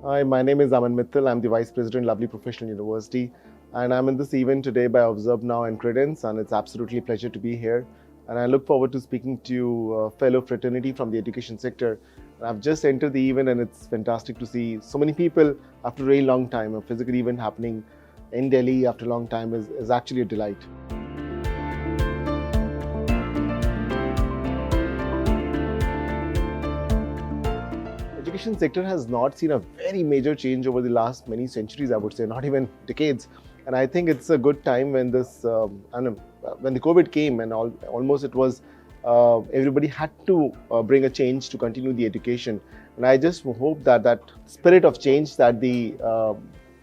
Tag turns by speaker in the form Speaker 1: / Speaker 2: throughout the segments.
Speaker 1: Hi, my name is Aman Mittal. I'm the Vice President, Lovely Professional University, and I'm in this event today by Observe Now and Credenc, and it's absolutely a pleasure to be here. And I look forward to speaking to fellow fraternity from the education sector. And I've just entered the event, and it's fantastic to see so many people after a very long time. A physical event happening in Delhi after a long time is actually a delight. Education sector has not seen a very major change over the last many centuries, I would say, not even decades. And I think it's a good time when when the COVID came and almost it was everybody had to bring a change to continue the education. And I just hope that that spirit of change that the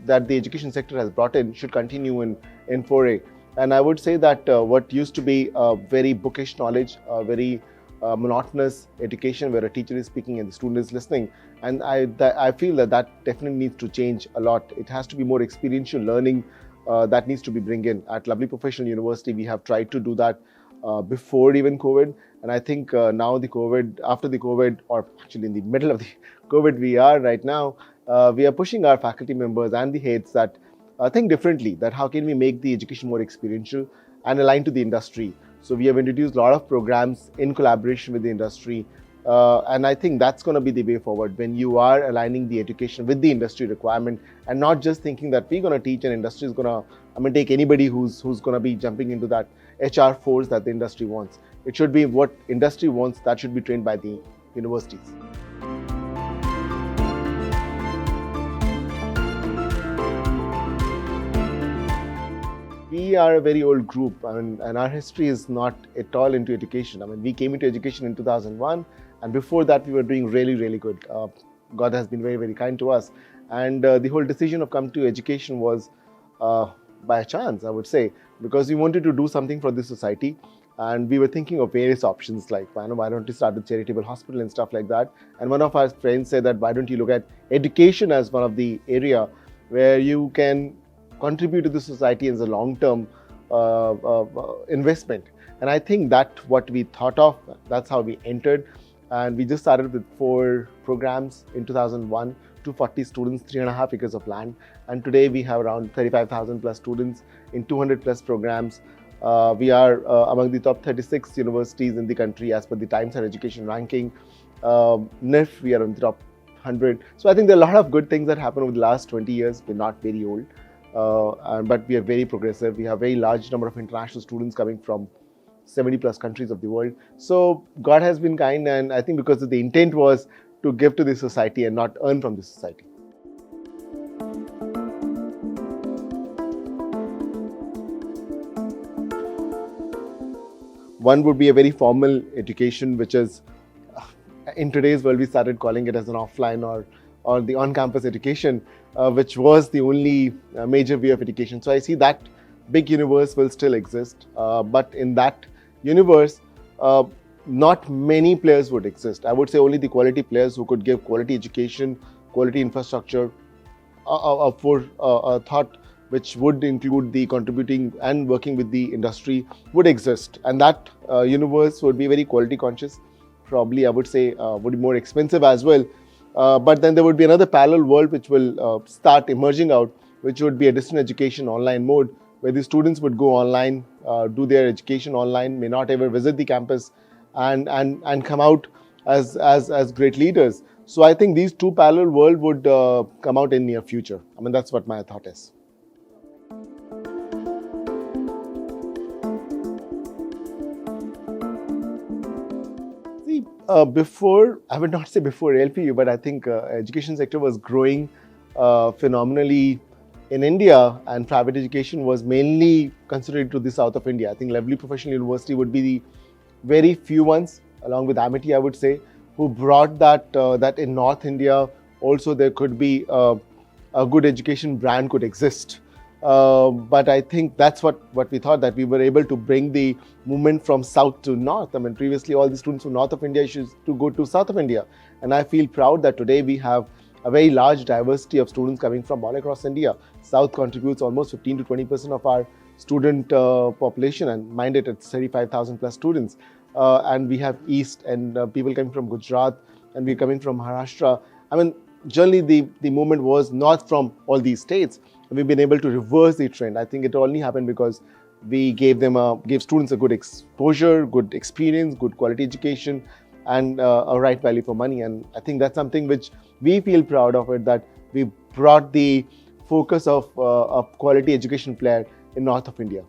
Speaker 1: education sector has brought in should continue in foray. And I would say that what used to be a very bookish knowledge, a very monotonous education where a teacher is speaking and the student is listening. And I feel that definitely needs to change a lot. It has to be more experiential learning that needs to be bring in. At Lovely Professional University, we have tried to do that before even COVID. And I think now after the COVID, or actually in the middle of the COVID we are right now, we are pushing our faculty members and the heads that think differently, that how can we make the education more experiential and aligned to the industry. So we have introduced a lot of programs in collaboration with the industry. And I think that's going to be the way forward when you are aligning the education with the industry requirement and not just thinking that we're going to teach and industry is going to, take anybody who's going to be jumping into that HR force that the industry wants. It should be what industry wants, that should be trained by the universities. We are a very old group, and our history is not at all into education. We came into education in 2001, and before that we were doing really, really good. God has been very, very kind to us. And the whole decision of coming to education was by chance, I would say, because we wanted to do something for this society. And we were thinking of various options like, why don't you start a charitable hospital and stuff like that. And one of our friends said that, why don't you look at education as one of the area where you can contribute to the society as a long-term investment. And I think that's what we thought of. That's how we entered. And we just started with 4 programs in 2001, 240 students, 3.5 acres of land. And today we have around 35,000 plus students in 200 plus programs. We are among the top 36 universities in the country as per the Times Higher Education ranking. NIF, we are in the top 100. So I think there are a lot of good things that happened over the last 20 years. We're not very old. But we are very progressive. We have a very large number of international students coming from 70 plus countries of the world. So God has been kind, and I think because the intent was to give to the society and not earn from the society. One would be a very formal education, which is in today's world we started calling it as an offline or the on-campus education, which was the only major way of education. So I see that big universe will still exist, but in that universe, not many players would exist. I would say only the quality players who could give quality education, quality infrastructure, for a thought which would include the contributing and working with the industry would exist. And that universe would be very quality conscious. Probably I would say would be more expensive as well. But then there would be another parallel world which will start emerging out, which would be a distance education online mode, where the students would go online, do their education online, may not ever visit the campus, and come out as great leaders. So I think these two parallel worlds would come out in near future. That's what my thought is. Before, I would not say before LPU, but I think education sector was growing phenomenally in India, and private education was mainly concentrated to the south of India. I think Lovely Professional University would be the very few ones, along with Amity, I would say, who brought that in North India also there could be a good education brand could exist. But I think that's what we thought, that we were able to bring the movement from south to north. Previously all the students from north of India used to go to south of India. And I feel proud that today we have a very large diversity of students coming from all across India. South contributes almost 15 to 20% of our student population, and mind it, it's 35,000 plus students. And we have East and people coming from Gujarat, and we're coming from Maharashtra. generally the movement was not from all these states. We've been able to reverse the trend. I think it only happened because we gave students a good exposure, good experience, good quality education, and a right value for money. And I think that's something which we feel proud of it, that we brought the focus of a quality education player in north of India.